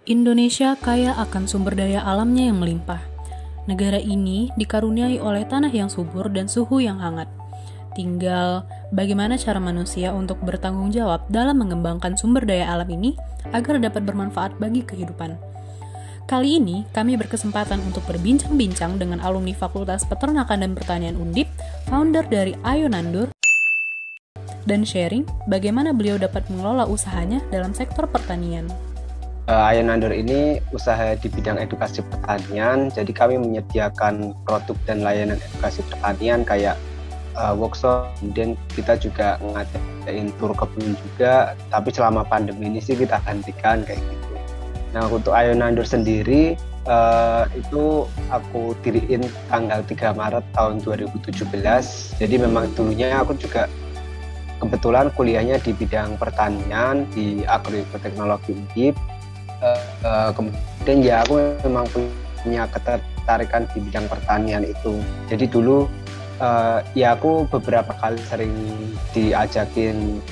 Indonesia kaya akan sumber daya alamnya yang melimpah. Negara ini dikaruniai oleh tanah yang subur dan suhu yang hangat. Tinggal bagaimana cara manusia untuk bertanggung jawab dalam mengembangkan sumber daya alam ini agar dapat bermanfaat bagi kehidupan. Kali ini, kami berkesempatan untuk berbincang-bincang dengan alumni Fakultas Peternakan dan Pertanian Undip, founder dari Ayo Nandur, dan sharing bagaimana beliau dapat mengelola usahanya dalam sektor pertanian. Ayo Nandur ini usaha di bidang edukasi pertanian, jadi kami menyediakan produk dan layanan edukasi pertanian kayak workshop, kemudian kita juga ngadain tur kebun juga, tapi selama pandemi ini sih kita hentikan kayak gitu. Nah, untuk Ayo Nandur sendiri itu aku diriin tanggal 3 Maret tahun 2017, jadi memang dulunya aku juga kebetulan kuliahnya di bidang pertanian di Agroteknologi Undip. Kemudian ya aku memang punya ketertarikan di bidang pertanian itu. Jadi dulu ya aku beberapa kali sering diajakin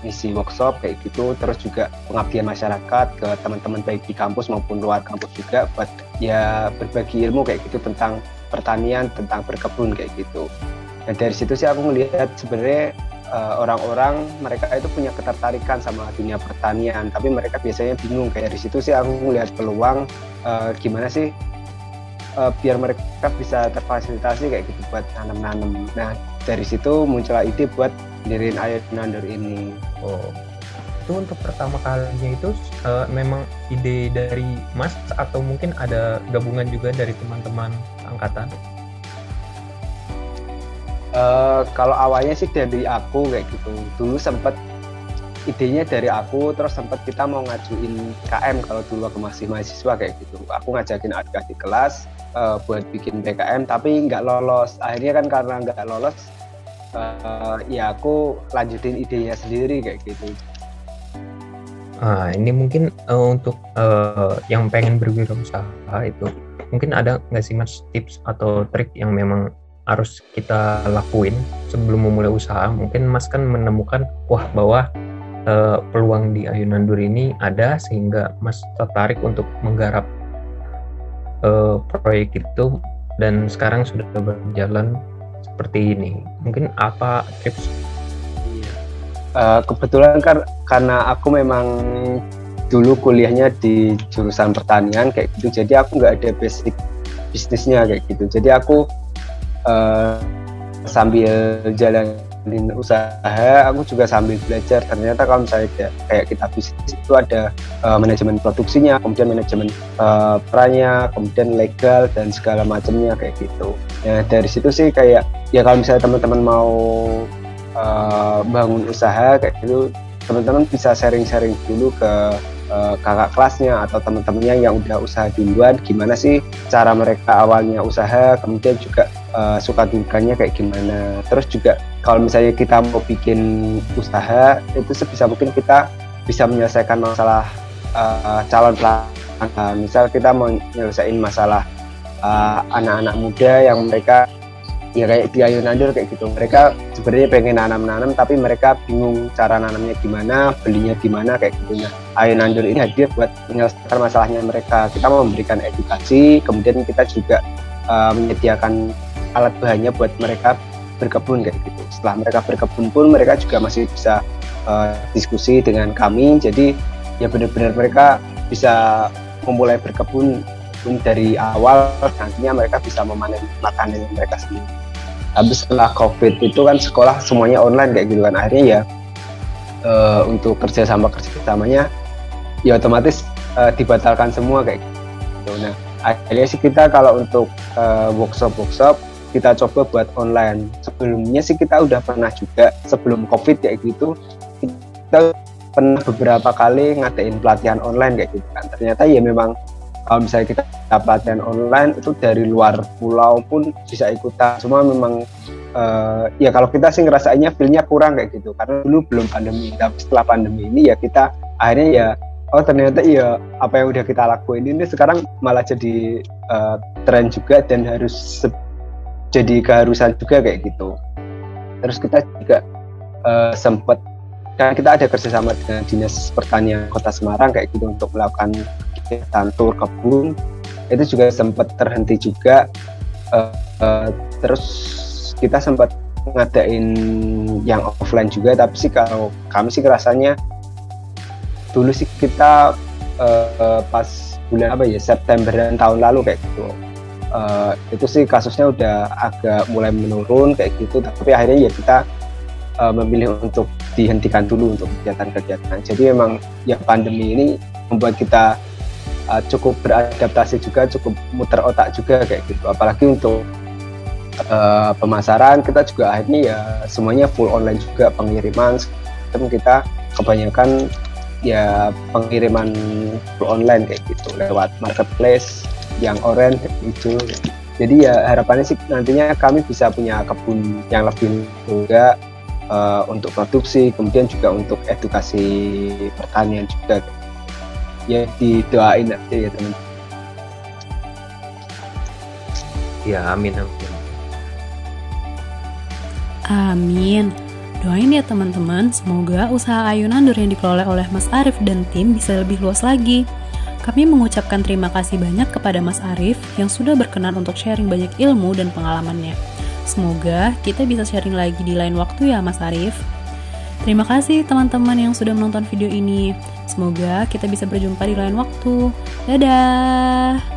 ngisi workshop kayak gitu, terus juga pengabdian masyarakat ke teman-teman baik di kampus maupun luar kampus juga buat ya berbagi ilmu kayak gitu tentang pertanian, tentang berkebun kayak gitu. Nah dari situ sih aku melihat sebenarnya orang-orang mereka itu punya ketertarikan sama dunia pertanian, tapi mereka biasanya bingung. Kayak dari situ sih aku melihat peluang gimana sih biar mereka bisa terfasilitasi kayak gitu buat nanam-nanam. Nah dari situ muncullah ide buat mendirikan Ayo Nandur ini. Oh, itu untuk pertama kalinya itu memang ide dari Mas atau mungkin ada gabungan juga dari teman-teman angkatan? Kalau awalnya sih dari aku kayak gitu. Dulu sempat idenya dari aku, terus sempat kita mau ngajuin KM kalau dulu aku masih mahasiswa kayak gitu. Aku ngajakin adik-adik kelas buat bikin PKM tapi nggak lolos. Akhirnya kan karena nggak lolos, ya aku lanjutin idenya sendiri kayak gitu. Ini mungkin untuk yang pengen berwirausaha itu, mungkin ada nggak sih Mas tips atau trik yang memang harus kita lakuin sebelum memulai usaha? Mungkin Mas kan menemukan bahwa peluang di Ayo Nandur ini ada sehingga Mas tertarik untuk menggarap proyek itu dan sekarang sudah berjalan seperti ini. Mungkin apa tips? Kebetulan karena aku memang dulu kuliahnya di jurusan pertanian kayak gitu, jadi aku nggak ada basic bisnisnya kayak gitu. Jadi aku sambil jalanin usaha, aku juga sambil belajar. Ternyata kalau misalnya kayak kita bisnis itu ada manajemen produksinya, kemudian manajemen perannya, kemudian legal dan segala macamnya kayak gitu. Nah dari situ sih kayak ya kalau misalnya teman-teman mau bangun usaha kayak gitu, teman-teman bisa sharing-sharing dulu ke kakak kelasnya atau teman-temannya yang udah usaha duluan, gimana sih cara mereka awalnya usaha, kemudian juga suka dukanya kayak gimana. Terus juga kalau misalnya kita mau bikin usaha itu sebisa mungkin kita bisa menyelesaikan masalah calon pelanggan. Misal kita mau menyelesaikan masalah anak-anak muda yang mereka ya kayak di Ayo Nandur kayak gitu, mereka sebenarnya pengen nanam tapi mereka bingung cara nanamnya gimana, belinya gimana kayak gitu. Nah Ayo Nandur ini hadir buat menyelesaikan masalahnya mereka. Kita memberikan edukasi, kemudian kita juga menyediakan alat bahannya buat mereka berkebun kayak gitu. Setelah mereka berkebun pun mereka juga masih bisa diskusi dengan kami, jadi ya benar-benar mereka bisa memulai berkebun dari awal, nantinya mereka bisa memanen makanan mereka sendiri. Habis setelah COVID itu kan sekolah semuanya online kayak gitu kan, akhirnya ya untuk kerjasamanya ya otomatis dibatalkan semua kayak gitu. Nah akhirnya sih kita kalau untuk workshop kita coba buat online. Sebelumnya sih kita udah pernah juga sebelum COVID kayak gitu, kita pernah beberapa kali ngadain pelatihan online kayak gitu kan. Ternyata ya memang kalau misalnya kita pelatihan online itu dari luar pulau pun bisa ikutan. Cuma memang ya kalau kita sih ngerasainnya feel-nya kurang kayak gitu, karena dulu belum pandemi. Tapi setelah pandemi ini ya kita akhirnya ya ternyata ya apa yang udah kita lakuin ini sekarang malah jadi tren juga dan harus jadi keharusan juga kayak gitu. Terus kita juga sempat kan kita ada kerjasama dengan Dinas Pertanian Kota Semarang kayak gitu untuk melakukan kegiatan tur kebun. Itu juga sempat terhenti juga. Terus kita sempat ngadain yang offline juga, tapi sih kalau kami sih rasanya dulu sih kita pas bulan Septemberan tahun lalu kayak gitu. Itu sih kasusnya udah agak mulai menurun kayak gitu, tapi akhirnya ya kita memilih untuk dihentikan dulu untuk kegiatan-kegiatan. Jadi memang ya pandemi ini membuat kita cukup beradaptasi juga, cukup muter otak juga kayak gitu. Apalagi untuk pemasaran kita juga akhirnya ya semuanya full online juga, pengiriman kita kebanyakan ya pengiriman full online kayak gitu lewat marketplace yang oranye dan hijau. Jadi ya harapannya sih nantinya kami bisa punya kebun yang lebih juga untuk produksi, kemudian juga untuk edukasi pertanian juga. Ya didoain aja ya teman. Ya amin. Amin. Doain ya teman-teman, semoga usaha ayunan yang dikelola oleh Mas Arif dan tim bisa lebih luas lagi. Kami mengucapkan terima kasih banyak kepada Mas Arif yang sudah berkenan untuk sharing banyak ilmu dan pengalamannya. Semoga kita bisa sharing lagi di lain waktu ya Mas Arif. Terima kasih teman-teman yang sudah menonton video ini. Semoga kita bisa berjumpa di lain waktu. Dadah!